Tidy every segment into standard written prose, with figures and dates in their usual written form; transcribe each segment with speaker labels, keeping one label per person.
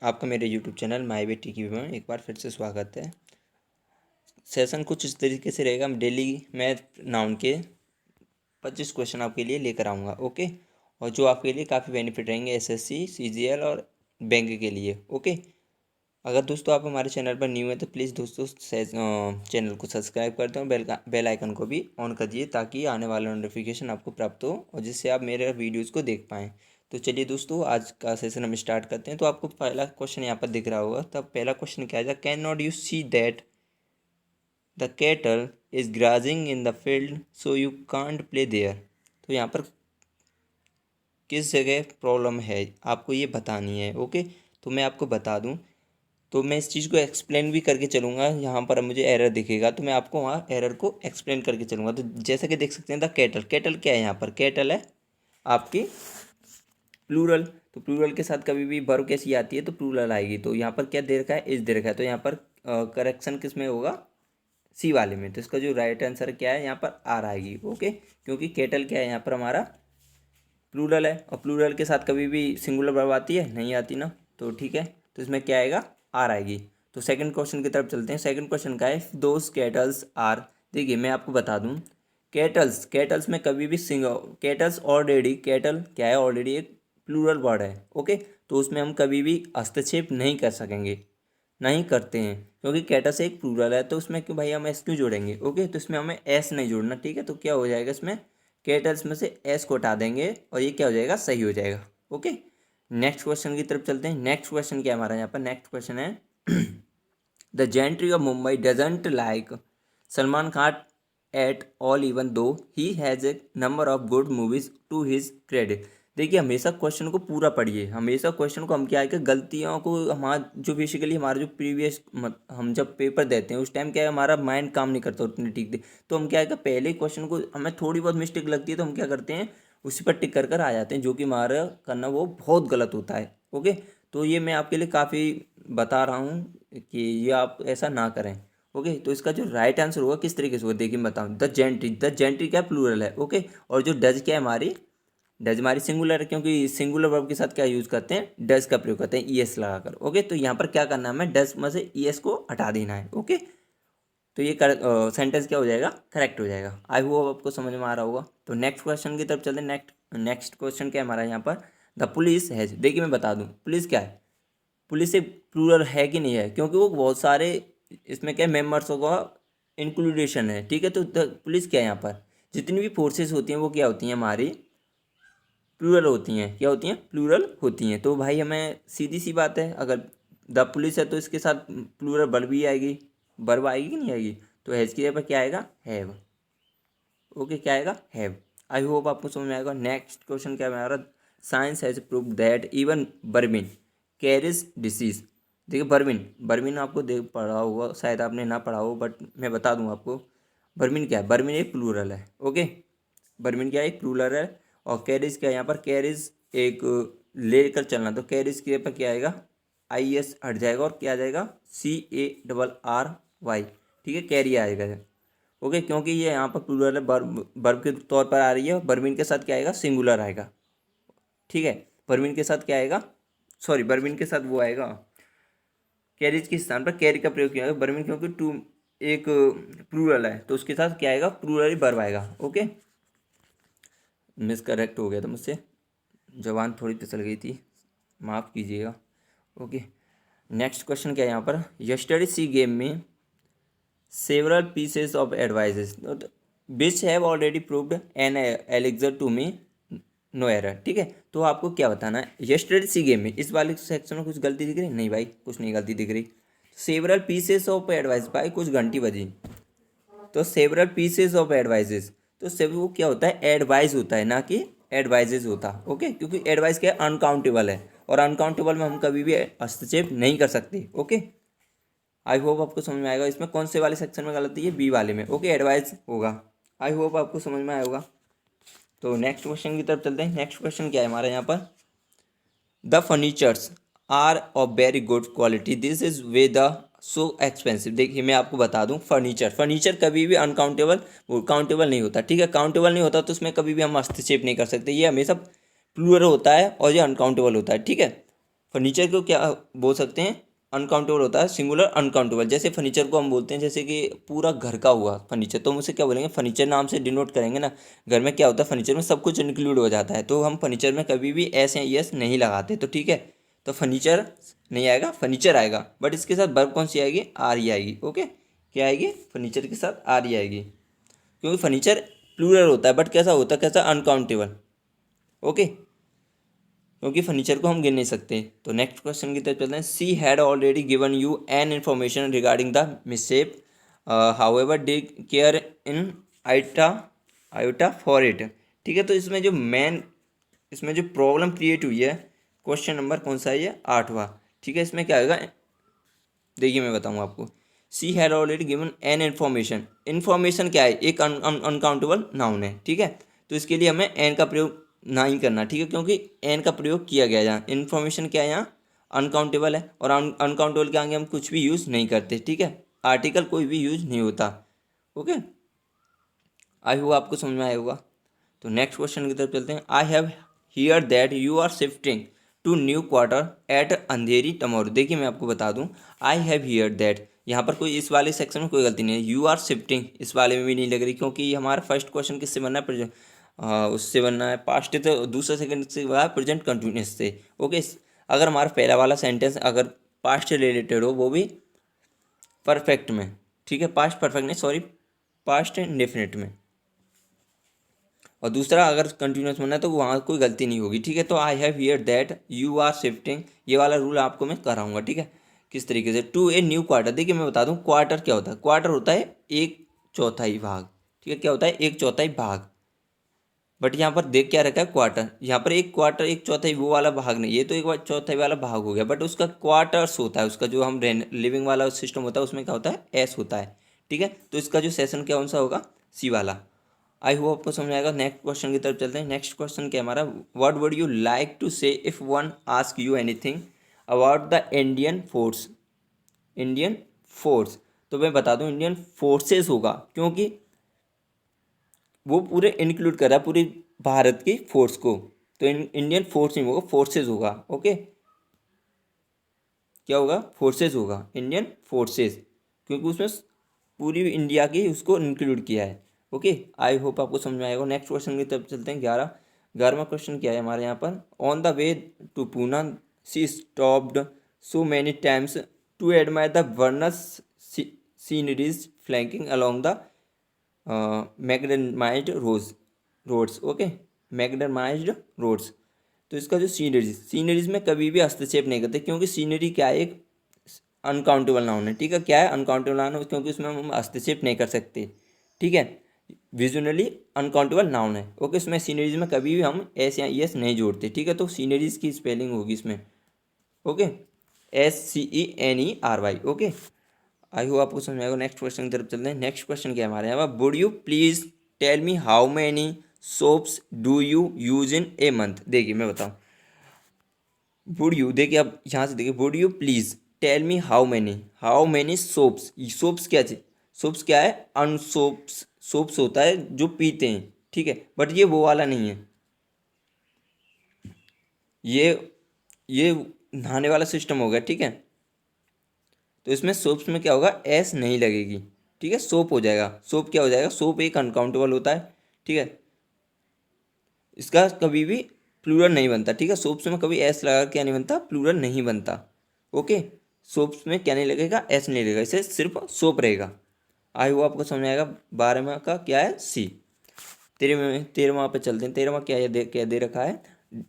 Speaker 1: आपका मेरे YouTube channel my way टीकी में एक बार फिर से स्वागत है। सेशन कुछ इस तरीके से रहेगा। डेली मैं नाउन के 25 क्वेश्चन आपके लिए लेकर आऊँगा, ओके। और जो आपके लिए काफ़ी बेनिफिट रहेंगे एसएससी, सीजीएल और बैंक के लिए, ओके। अगर दोस्तों आप हमारे चैनल पर न्यू हैं तो प्लीज़ दोस्तों चैनल को सब्सक्राइब कर दें और बेल आइकन को भी ऑन कर दीजिए ताकि आने वाला नोटिफिकेशन आपको प्राप्त हो और जिससे आप मेरे वीडियोज़ को देख पाएँ। तो चलिए दोस्तों, आज का सेशन हम स्टार्ट करते हैं। तो आपको पहला क्वेश्चन यहाँ पर दिख रहा होगा। तब पहला क्वेश्चन क्या है? Can not you see that the cattle is grazing in the field so you can't play there. तो यहाँ पर किस जगह प्रॉब्लम है आपको ये बतानी है, ओके। तो मैं आपको बता दूँ तो मैं इस चीज़ को एक्सप्लेन भी करके चलूँगा। यहाँ पर मुझे एरर दिखेगा तो मैं आपको वहाँ एरर को एक्सप्लेन करके चलूँगा। तो जैसा कि देख सकते हैं द कैटल, कैटल क्या है? यहाँ पर कैटल है आपकी प्लूरल। तो प्लूरल के साथ कभी भी वर्ब कैसी आती है? तो प्लूरल आएगी। तो यहाँ पर क्या दे रखा है? इज दे रखा है। तो यहाँ पर करेक्शन किस में होगा? सी वाले में। तो इसका जो राइट आंसर क्या है? यहाँ पर आर आएगी, ओके। क्योंकि कैटल क्या है? यहाँ पर हमारा प्लूरल है और प्लूरल के साथ कभी भी सिंगुलर वर्ब आती है? नहीं आती ना। तो ठीक है, तो इसमें क्या आएगा? आर आएगी। तो सेकंड क्वेश्चन की तरफ चलते हैं। सेकंड क्वेश्चन का है दोज कैटल्स आर। देखिए मैं आपको बता दूं, कैटल्स, कैटल्स में कभी भी कैटल्स ऑलरेडी, कैटल क्या है? ऑलरेडी एक प्लूरल वर्ड है, ओके। तो उसमें हम कभी भी हस्तक्षेप नहीं कर सकेंगे, नहीं करते हैं, क्योंकि कैटल्स एक प्लूरल है। तो उसमें क्यों भाई हम एस क्यों जोड़ेंगे? ओके, तो इसमें हमें एस नहीं जोड़ना, ठीक है। तो क्या हो जाएगा इसमें? कैटल्स में से एस को हटा देंगे और ये क्या हो जाएगा? सही हो जाएगा, ओके। नेक्स्ट क्वेश्चन की तरफ चलते हैं। नेक्स्ट क्वेश्चन क्या है हमारा यहाँ पर? नेक्स्ट क्वेश्चन है the gentry of Mumbai doesn't like Salman Khan at all even though he has a number of good movies to his credit. देखिए हमेशा क्वेश्चन को पूरा पढ़िए। हमेशा क्वेश्चन को हम क्या है कि गलतियों को हमारा जो बेसिकली हमारा जो प्रीवियस हम जब पेपर देते हैं उस टाइम क्या है हमारा माइंड काम नहीं करता उतनी ठीक से। तो हम क्या है कि पहले क्वेश्चन को हमें थोड़ी बहुत मिस्टेक लगती है तो हम क्या करते हैं उसी पर टिक कर आ जाते हैं, जो कि हमारा करना वो बहुत गलत होता है, ओके। तो ये मैं आपके लिए काफ़ी बता रहा हूँ कि ये आप ऐसा ना करें, ओके। तो इसका जो राइट आंसर होगा किस तरीके से होगा देखिए मैं बताऊँ। द जेंट्री, द जेंट्री क्या प्लूरल है, ओके। और जो डज क्या है हमारी, डज हमारी सिंगुलर है, क्योंकि सिंगुलर वर्ब के साथ क्या यूज़ करते हैं? डज का प्रयोग करते हैं ईएस लगाकर, ओके। तो यहाँ पर क्या करना है हमें? डज में से ईएस को हटा देना है, ओके। तो ये सेंटेंस क्या हो जाएगा? करेक्ट हो जाएगा। आई होप आपको समझ में आ रहा होगा। तो नेक्स्ट क्वेश्चन की तरफ चलते हैं। नेक्स्ट क्वेश्चन क्या है हमारा यहाँ पर? The police has. देखिए मैं बता दूँ पुलिस क्या है। पुलिस एक प्लूरल है कि नहीं है? क्योंकि वो बहुत सारे इसमें क्या मेंबर्सों का इंक्लूडेशन है, ठीक है। तो पुलिस क्या है यहाँ पर? जितनी भी फोर्सेस होती हैं वो क्या होती हैं? हमारी प्लूरल होती हैं। क्या होती हैं? प्लूरल होती हैं। तो भाई हमें सीधी सी बात है, अगर द पुलिस है तो इसके साथ प्लूरल वर्ब भी आएगी, वर्ब आएगी कि नहीं आएगी? तो हैज़ की जगह पर क्या आएगा? Have, okay. क्या आएगा? हैव। आई होप आपको समझ में आएगा। नेक्स्ट क्वेश्चन क्या है हमारा? Science has prove that even vermin carries disease. देखिए बर्मिन, बर्मिन आपको देख पढ़ा होगा, शायद आपने ना पढ़ा हो, बट मैं बता दूं आपको। बर्मिन क्या है? बर्मिन एक प्लूरल है, ओके। बर्मिन क्या है? एक प्लूरल है। और कैरिज क्या है यहाँ पर? कैरिज एक लेकर चलना। तो कैरिज के पर क्या आएगा? आई एस हट जाएगा और क्या आ जाएगा? सी ए डबल आर वाई, ठीक है। कैरी आएगा, ओके। क्योंकि ये यहाँ पर प्लूरल है, वर्ब, वर्ब के तौर पर आ रही है। बर्मिन के साथ क्या आएगा? सिंगुलर आएगा, ठीक है। बर्मिन के साथ क्या आएगा? सॉरी, बर्मिन के साथ वो आएगा कैरिज के स्थान पर कैरी का प्रयोग किया जाएगा। बर्मिन क्योंकि टू एक प्लूरल है तो उसके साथ क्या आएगा? प्लूरल ही वर्ब आएगा, ओके। मिस करेक्ट हो गया था मुझसे, जबान थोड़ी फिसल गई थी, माफ़ कीजिएगा, ओके। नेक्स्ट क्वेश्चन क्या है यहाँ पर? Yesterday she game me several pieces of advices which have already proved an elixir to me no error, ठीक है। तो आपको क्या बताना है? यस्टरडे सी गेम में इस वाले सेक्शन में कुछ गलती दिख रही? नहीं भाई, कुछ नहीं गलती दिख रही। सेवरल पीसेस ऑफ एडवाइस, भाई कुछ घंटी बजी। तो सेवरल पीसेस ऑफ एडवाइजेस, तो सेव वो क्या होता है? एडवाइस होता है, ना कि एडवाइजेज होता, ओके। क्योंकि एडवाइस क्या है? अनकाउंटेबल है और अनकाउंटेबल में हम कभी भी हस्तक्षेप नहीं कर सकते, ओके। आई होप आपको समझ में आएगा। इसमें कौन से वाले सेक्शन में गलती है? बी वाले में, ओके। एडवाइस होगा। आई होप आपको समझ में आया होगा। तो नेक्स्ट क्वेश्चन की तरफ चलते हैं। नेक्स्ट क्वेश्चन क्या है हमारा यहाँ पर? The furnitures are of very good quality this is way the so expensive. देखिए मैं आपको बता दूं, फर्नीचर, फर्नीचर कभी भी अनकाउंटेबल, वो काउंटेबल नहीं होता, ठीक है। काउंटेबल नहीं होता तो उसमें कभी भी हम हस्तक्षेप नहीं कर सकते। ये हमेशा प्लूरल होता है और ये अनकाउंटेबल होता है, ठीक है। फर्नीचर को क्या बोल सकते हैं, अनकाउंटेबल होता है, सिंगुलर अनकाउंटेबल। जैसे फर्नीचर को हम बोलते हैं जैसे कि पूरा घर का हुआ फर्नीचर, तो हम उसे क्या बोलेंगे, फर्नीचर नाम से डिनोट करेंगे ना। घर में क्या होता है, फर्नीचर में सब कुछ इंक्लूड हो जाता है, तो हम फर्नीचर में कभी भी एस या यस नहीं लगाते, तो ठीक है। तो फर्नीचर नहीं आएगा, फर्नीचर आएगा, बट इसके साथ वर्ब कौन सी आएगी, आर ई आएगी। ओके, क्या आएगी, फर्नीचर के साथ आर ई आएगी, क्योंकि फर्नीचर प्लूरल होता है, बट कैसा होता है, कैसा, अनकाउंटेबल। ओके, क्योंकि फर्नीचर को हम गिन नहीं सकते। तो नेक्स्ट क्वेश्चन की तरफ चलते हैं। She had already given you an information regarding the mishap, however they care in iota iota for it. ठीक है, तो इसमें जो प्रॉब्लम क्रिएट हुई है, क्वेश्चन नंबर कौन सा है ये, 8वां। ठीक है, इसमें क्या आएगा, देखिए मैं बताऊंगा आपको। सी had already given an information, information क्या है, एक अनकाउंटेबल नाउन है। ठीक है, तो इसके लिए हमें एन का प्रयोग ना ही करना, ठीक है, क्योंकि एन का प्रयोग किया गया है यहाँ। इन्फॉर्मेशन क्या है यहाँ, अनकाउंटेबल है, और अनकाउंटेबल के आगे हम कुछ भी यूज़ नहीं करते। ठीक है, आर्टिकल कोई भी यूज नहीं होता। ओके, आई होप आपको समझ में आया होगा। तो नेक्स्ट क्वेश्चन की तरफ चलते हैं। I have hear that you are shifting to new quarter at Andheri tomorrow. देखिए मैं आपको बता दूं, आई हैव हियर दैट, यहाँ पर कोई इस वाले सेक्शन में कोई गलती नहीं है। यू आर शिफ्टिंग इस वाले में भी नहीं लग रही, क्योंकि हमारा फर्स्ट क्वेश्चन किससे बनना है, उससे बनना है पास्ट, तो दूसरा सेकंड से बना प्रेजेंट कंटिन्यूस से। ओके, अगर हमारा पहला वाला सेंटेंस अगर पास्ट से रिलेटेड हो, वो भी परफेक्ट में, ठीक है, पास्ट परफेक्ट नहीं, सॉरी, पास्ट इंडेफिनिट में, और दूसरा अगर कंटिन्यूस बनना है तो वहाँ कोई गलती नहीं होगी। ठीक है, तो I have hear that you are shifting, ये वाला रूल आपको मैं कराऊंगा। ठीक है, किस तरीके से, टू ए न्यू क्वार्टर। देखिए मैं बता दूं, क्वार्टर क्या होता है, क्वार्टर होता है एक चौथाई भाग। ठीक है, क्या होता है, एक चौथाई भाग। बट यहाँ पर देख क्या रखा है, क्वार्टर, यहाँ पर एक क्वार्टर एक चौथाई वो वाला भाग नहीं, ये तो एक चौथाई वाला भाग हो गया, बट उसका क्वार्टर्स होता है, उसका जो हम लिविंग वाला सिस्टम होता है उसमें क्या होता है, एस होता है। ठीक है, तो इसका जो सेशन क्या कौन सा होगा, सी वाला। आई होप आपको समझ आएगा। नेक्स्ट क्वेश्चन की तरफ चलते हैं। नेक्स्ट क्वेश्चन क्या है हमारा, what would you like to say if one ask you anything about the Indian force, Indian force. तो मैं बता दूं इंडियन फोर्सेस होगा, क्योंकि वो पूरे इंक्लूड कर रहा है पूरी भारत की फोर्स को, तो इंडियन फोर्स नहीं होगा, फोर्सेस होगा। ओके, क्या होगा, फोर्सेस होगा, इंडियन फोर्सेस, क्योंकि उसमें पूरी इंडिया की उसको इंक्लूड किया है। ओके, आई होप आपको समझ में आएगा। नेक्स्ट क्वेश्चन की तरफ चलते हैं। 11वां क्वेश्चन क्या है हमारे यहाँ पर, on the way to Poona she stopped so many times to admire the vernal sceneries flanking along the macadamised roads. Okay, macadamised roads. तो इसका जो सीनरीज में कभी भी हस्तक्षेप नहीं करते, क्योंकि सीनरी क्या है, एक अनकाउंटेबल नाउन है। ठीक है, क्या है, अनकाउंटेबल नाउन है, क्योंकि उसमें हम हस्तक्षेप नहीं कर सकते। ठीक है, विजुअली अनकाउंटेबल नाउन है। ओके, इसमें सीनरीज में कभी भी हम एस या एस नहीं जोड़ते। ठीक है, तो सीनरीज की स्पेलिंग होगी इसमें, okay, SCENERY। Okay, I hope आपको समझ में आएगा। नेक्स्ट क्वेश्चन की तरफ चलते हैं। नेक्स्ट क्वेश्चन क्या है हमारे यहाँ पर, would you please tell me how many soaps do you use in a month. देखिए मैं बताऊँ, वुड यू, देखिए अब यहाँ से देखिए, would you please tell me how many soaps. Soaps क्या चीज, सोप्स क्या है, अनसोप्स, सोप्स होता है जो पीते हैं। ठीक है, बट ये वो वाला नहीं है, ये ये नहाने वाला सिस्टम हो गया। ठीक है, तो इसमें सोप्स में क्या होगा, एस नहीं लगेगी। ठीक है, सोप हो जाएगा, सोप क्या हो जाएगा, सोप एक अनकाउंटेबल होता है। ठीक है, इसका कभी भी प्लूरल नहीं बनता। ठीक है, सोप्स में कभी एस लगा क्या नहीं बनता, प्लूरल नहीं बनता। ओके, सोप्स में क्या नहीं लगेगा, एस नहीं लगेगा, इसे सिर्फ सोप रहेगा। आई वो आपको समझ आएगा। 12वां का क्या है, सी। 13वां पे चलते हैं। 13वां क्या है, क्या दे रखा है,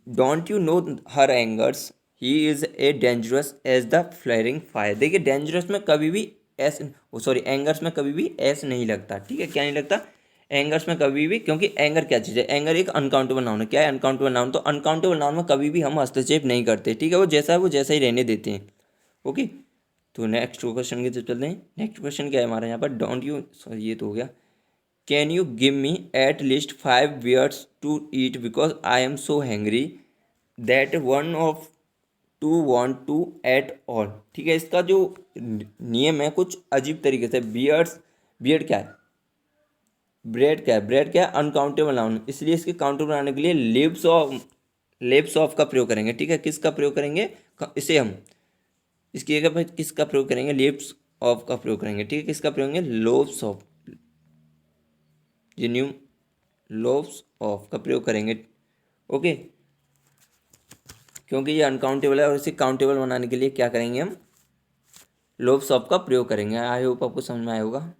Speaker 1: don't you know her angers he is a dangerous as the flaring fire. देखिए डेंजरस में कभी भी एस, सॉरी, एंगर्स में कभी भी एस नहीं लगता। ठीक है, क्या नहीं लगता, एंगर्स में कभी भी, क्योंकि एंगर क्या चीज़ है, एंगर एक अनकाउंटेबल नाउन है। क्या है, अनकाउंटेबल नाउन, तो अनकाउंटेबल नाउन में कभी भी हम हस्तक्षेप नहीं करते। ठीक है, वो जैसा है वो जैसा ही रहने देते हैं। ओके, तो नेक्स्ट क्वेश्चन की तरफ चलते हैं। नेक्स्ट क्वेश्चन क्या है हमारे यहाँ पर, डोंट यू, सॉरी ये तो हो गया, can you give me at least 5 beers to eat because I am so hungry that one of two want to at all. ठीक है, इसका जो नियम है कुछ अजीब तरीके से, बियर्स, बियर्ड क्या है, ब्रेड क्या है, ब्रेड क्या है, अनकाउंटेबल नाउन, इसलिए इसके काउंटेबल बनाने के लिए लिप्स ऑफ का प्रयोग करेंगे। ठीक है, किसका प्रयोग करेंगे, इसे हम इसकी जगह पर किसका प्रयोग करेंगे, लिप्स ऑफ का प्रयोग करेंगे, ठीक है। किसका प्रयोग करेंगे, लोब्स ऑफ, जेन्यूम लोब्स ऑफ का प्रयोग करेंगे, ओके। क्योंकि ये अनकाउंटेबल है और इसे काउंटेबल बनाने के लिए क्या करेंगे, हम लोब्स ऑफ का प्रयोग करेंगे। आई होप आपको समझ में आया होगा।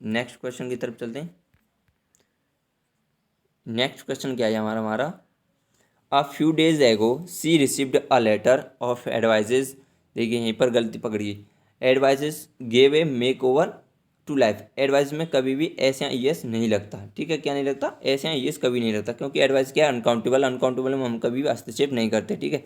Speaker 1: नेक्स्ट क्वेश्चन की तरफ चलते हैं। नेक्स्ट क्वेश्चन क्या है हमारा अ few days ago she received a letter of advices, देखिए यहीं पर गलती पकड़िए, advices gave a make over to life. Advice में कभी भी एस या एस नहीं लगता, ठीक है। क्या नहीं लगता, एस या एस कभी नहीं लगता, क्योंकि एडवाइस क्या है, अनकाउंटेबल, अनकाउंटेबल में हम कभी भी हस्तक्षेप नहीं करते, ठीक है।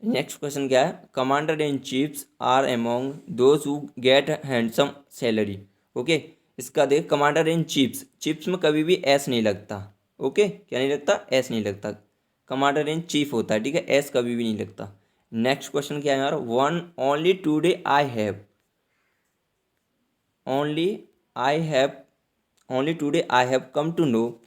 Speaker 1: नेक्स्ट क्वेश्चन क्या है, commander in chiefs are among those who get handsome salary, okay. इसका देख, कमांडर इन चीफ्स, चीफ्स में कभी भी एस नहीं लगता, ओके। क्या नहीं लगता, एस नहीं लगता, कमांडर इन चीफ होता है, ठीक है, एस कभी भी नहीं लगता। नेक्स्ट क्वेश्चन क्या है यार, one only today I have, only I have, only today I have come to know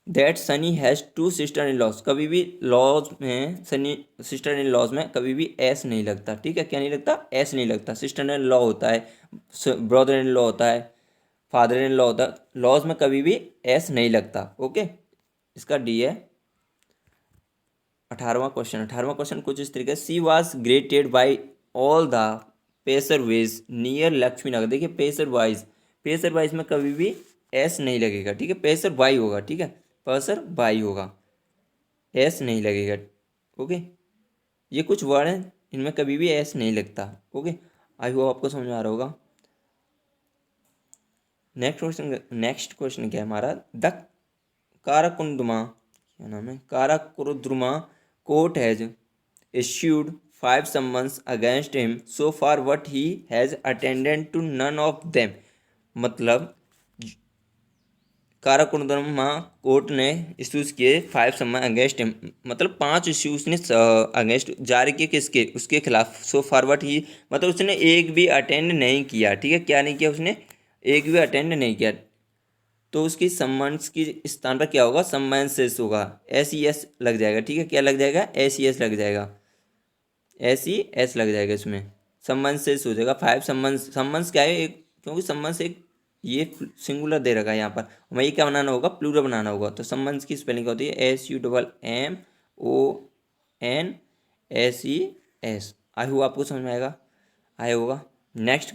Speaker 1: that Sunny has two sister in laws, कभी भी लॉज में सनी सिस्टर इन लॉज में कभी भी एस नहीं लगता, ठीक है। क्या नहीं लगता, एस नहीं लगता। सिस्टर इन लॉ होता है, ब्रदर इन लॉ होता है, फादर इन लॉ होता है, लॉज में कभी भी एस नहीं लगता, ओके। इसका डी है। 18वां क्वेश्चन कुछ इस तरीके, she was greeted by all the passer ways near Lakshmi Nagar. देखिए पेसर वाइज में कभी भी एस नहीं लगेगा, ठीक है, पेसर वाई होगा, ठीक है, पेसर वाई होगा, एस नहीं लगेगा, ओके। ये कुछ वर्ड हैं इनमें कभी भी एस नहीं लगता, ओके। आई होप आपको समझ में आ रहा होगा। नेक्स्ट क्वेश्चन क्या है हमारा, द काराकुंडमा, क्या नाम है, काराकुरुद्रुमा court has issued 5 summons against him so far what he has attended to none of them। मतलब काराकुंडमा कोर्ट ने इश्यूज किए 5 सम्मन अगेंस्ट हिम, मतलब 5 इश्यूज ने अगेंस्ट जारी किए, किसके, उसके खिलाफ। सो फॉरवर्ड ही मतलब उसने एक भी अटेंड नहीं किया, ठीक है। क्या नहीं किया, उसने एक भी अटेंड नहीं किया, तो उसकी सम्मान्स की स्थान पर क्या होगा, सम्मानसेस होगा, एस ई एस लग जाएगा, ठीक है। क्या लग जाएगा, एस ई एस लग जाएगा, एस ई एस लग जाएगा इसमें, सम्मानसेस हो जाएगा। 5 सम्मान्स, सम्मान्स क्या है, एक, क्योंकि सम्मान्स एक ये सिंगुलर दे रखा है यहाँ पर, हमें ये क्या बनाना होगा, प्लूरल बनाना होगा। तो सम्मान्स की स्पेलिंग होती है SUMMONSES। आई होप आपको समझ में आया होगा। नेक्स्ट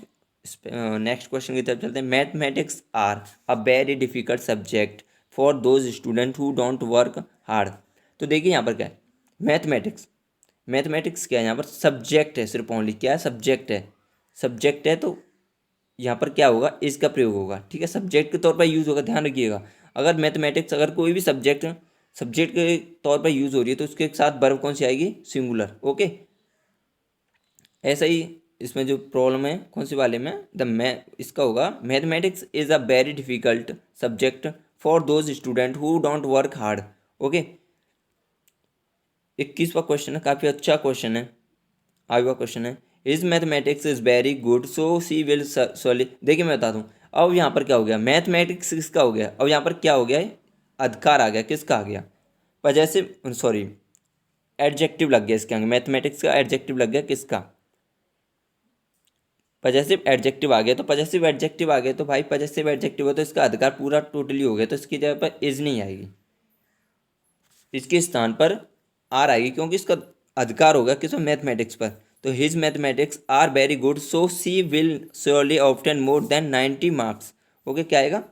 Speaker 1: नेक्स्ट क्वेश्चन की तरफ चलते हैं। Mathematics are a very difficult subject for those student who don't work hard. तो देखिए यहाँ पर क्या है, मैथमेटिक्स क्या है, यहाँ पर सब्जेक्ट है, सिर्फ ओनली क्या है, सब्जेक्ट है। तो यहाँ पर क्या होगा, इसका प्रयोग होगा, ठीक है, सब्जेक्ट के तौर पर यूज़ होगा, ध्यान रखिएगा। अगर मैथमेटिक्स, अगर कोई भी सब्जेक्ट के तौर पर यूज़ हो रही है तो उसके साथ वर्ब कौन सी आएगी, सिंगुलर, ओके। ऐसा ही इसमें जो प्रॉब्लम है कौन सी वाले में, इसका होगा, mathematics is a very difficult subject for those student who don't work hard, okay. 21वां क्वेश्चन है, काफ़ी अच्छा क्वेश्चन है, आगे क्वेश्चन है, is mathematics is very good so she will solely. देखिए मैं बताता हूँ, अब यहाँ पर क्या हो गया, मैथमेटिक्स किसका हो गया, अब यहाँ पर क्या हो गया, अधिकार आ गया, किसका आ गया, पजेसिव, सॉरी एडजेक्टिव लग गया इसके आगे, मैथमेटिक्स का एडजेक्टिव लग गया, किसका, पजेसिव एडजेक्टिव आ गया। तो पजेसिव एडजेक्टिव आ गया तो भाई पजेसिव एडजेक्टिव हो तो इसका अधिकार पूरा टोटली हो गया, तो इसकी जगह पर इज नहीं आएगी, इसके स्थान पर आर आएगी, क्योंकि इसका अधिकार होगा किस, मैथमेटिक्स पर। तो his mathematics are very good so she will surely obtain more than 90 marks, okay. क्या आएगा,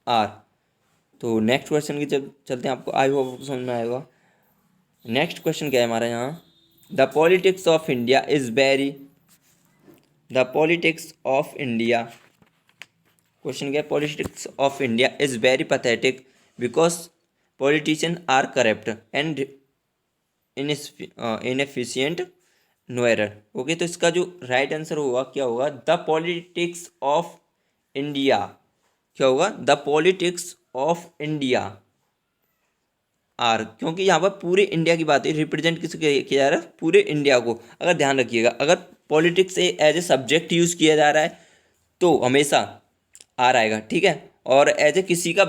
Speaker 1: आर। तो नेक्स्ट क्वेश्चन की जब चलते हैं, आपको आई होप आपको समझ में आएगा। नेक्स्ट क्वेश्चन क्या है हमारा यहाँ, the politics of India is very, the politics of India, question क्या है, politics of India is very pathetic because politician are corrupt and inefficient no error, okay. तो इसका जो राइट आंसर होगा क्या होगा, द पॉलिटिक्स ऑफ इंडिया, क्या होगा, the politics of India are, क्योंकि यहाँ पर पूरे इंडिया की बात है, रिप्रेजेंट किस किया जा रहा है, पूरे इंडिया को। अगर ध्यान रखिएगा, अगर politics as a subject use किया जा रहा है तो हमेशा आर आएगा, ठीक है। और एज ए किसी का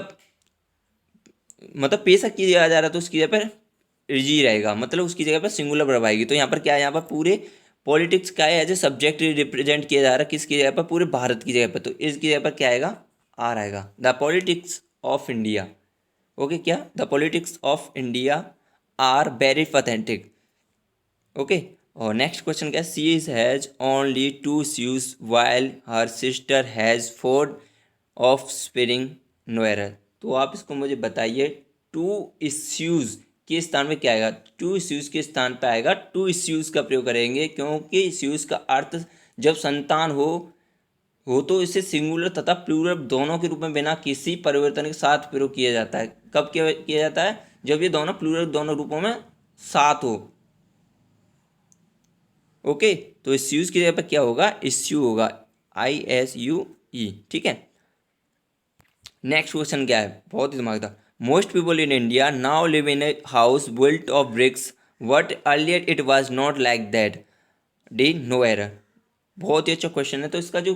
Speaker 1: मतलब पेशा किया जा रहा है तो उसकी जगह पर जी रहेगा, मतलब उसकी जगह पर सिंगुलर वर्ब आएगी। तो यहाँ पर क्या है, यहाँ पर पूरे पॉलिटिक्स का है एज ए सब्जेक्ट रिप्रेजेंट किया जा रहा है, किसकी जगह पर, पूरे भारत की जगह पर। तो इसकी जगह पर क्या आएगा, आर आएगा, the politics of India. Okay, क्या, the politics of India are very pathetic. Okay, और नेक्स्ट क्वेश्चन क्या है, she is has only 2 shoes while her sister has 4 of spring नोएरल। तो आप इसको मुझे बताइए, 2 इश्यूज के स्थान पे क्या आएगा, 2 इश्यूज के स्थान पे आएगा, 2 इश्यूज का प्रयोग करेंगे, क्योंकि इश्यूज का अर्थ जब संतान हो तो इसे सिंगुलर तथा प्लूरल दोनों के रूप में बिना किसी परिवर्तन के साथ प्रयोग किया जाता है। कब किया जाता है, जब ये दोनों प्लूरल दोनों रूपों में साथ हो। ओके, तो इश्यूज की जगह पर क्या होगा, इश्यू होगा, ISUE। ठीक है, नेक्स्ट क्वेश्चन क्या है, बहुत ही दिमागदार। Most people in India now live in a house built of bricks, but earlier it was not like that, D no error. बहुत ही अच्छा क्वेश्चन है। तो इसका जो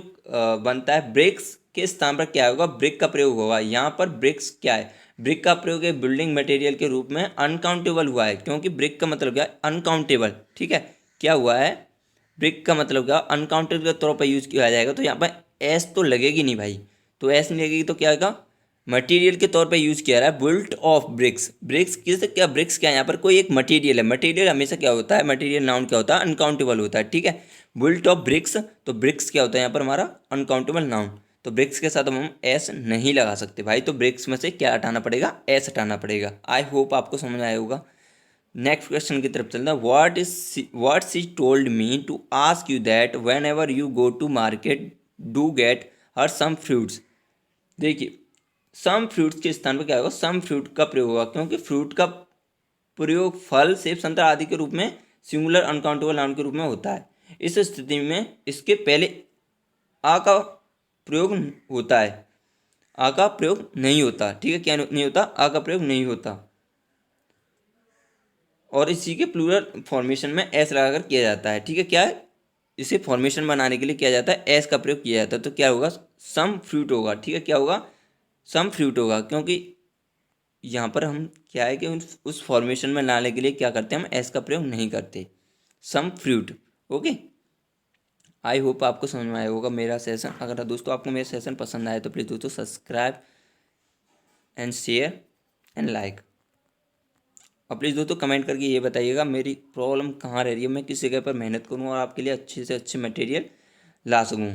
Speaker 1: बनता है, ब्रिक्स के स्थान पर क्या होगा, ब्रिक का प्रयोग होगा। यहाँ पर ब्रिक्स क्या है, ब्रिक का प्रयोग एक बिल्डिंग मटेरियल के रूप में अनकाउंटेबल हुआ है, क्योंकि ब्रिक का मतलब क्या है, अनकाउंटेबल। ठीक है, क्या हुआ है, ब्रिक का मतलब क्या, अनकाउंटेबल के तौर पर यूज किया जाएगा। तो यहाँ पर एस तो लगेगी नहीं भाई, तो एस नहीं लगेगी, तो क्या आएगा, मटेरियल के तौर पे यूज किया रहा है, बिल्ट ऑफ ब्रिक्स। ब्रिक्स किस क्या, ब्रिक्स क्या है, यहाँ पर कोई एक मटेरियल है। मटेरियल हमेशा क्या होता है, मटेरियल नाउन क्या होता है, अनकाउंटेबल होता है। ठीक है, बिल्ट ऑफ ब्रिक्स, तो ब्रिक्स क्या होता है यहाँ पर हमारा, अनकाउंटेबल नाउन। तो ब्रिक्स के साथ हम एस नहीं लगा सकते भाई, तो ब्रिक्स में से क्या हटाना पड़ेगा, एस हटाना पड़ेगा। आई होप आपको समझ आया होगा। नेक्स्ट क्वेश्चन की तरफ चलना, what she told me to ask you that whenever you go to market do get her some fruits. देखिए, सम फ्रूट्स के स्थान पर क्या होगा, सम फ्रूट का प्रयोग होगा, क्योंकि फ्रूट का प्रयोग फल, सेब, संतरा आदि के रूप में सिंगुलर अनकाउंटेबल नाउन के रूप में होता है। इस स्थिति में इसके पहले आ का प्रयोग होता है, आ का प्रयोग नहीं होता। ठीक है, क्या नहीं होता, आ का प्रयोग नहीं होता, और इसी के प्लूरल फॉर्मेशन में एस लगाकर किया जाता है। ठीक है, क्या है, इसे फॉर्मेशन बनाने के लिए किया जाता है, एस का प्रयोग किया जाता है। तो क्या होगा, सम फ्रूट होगा। ठीक है, क्या होगा, सम फ्रूट होगा, क्योंकि यहाँ पर हम क्या है कि उस फॉर्मेशन में लाने के लिए क्या करते हैं, हम एस का प्रयोग नहीं करते, some fruit. Okay, I hope आपको समझ में आया होगा मेरा सेशन। अगर दोस्तों आपको मेरा सेशन पसंद आया तो प्लीज़ दोस्तों subscribe and share and like. और प्लीज़ दोस्तों कमेंट करके ये बताइएगा मेरी प्रॉब्लम कहाँ रह रही है, मैं किस जगह पर मेहनत करूँ और आपके लिए अच्छे से अच्छे मटेरियल ला सकूँ।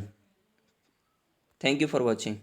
Speaker 1: Thank you for watching.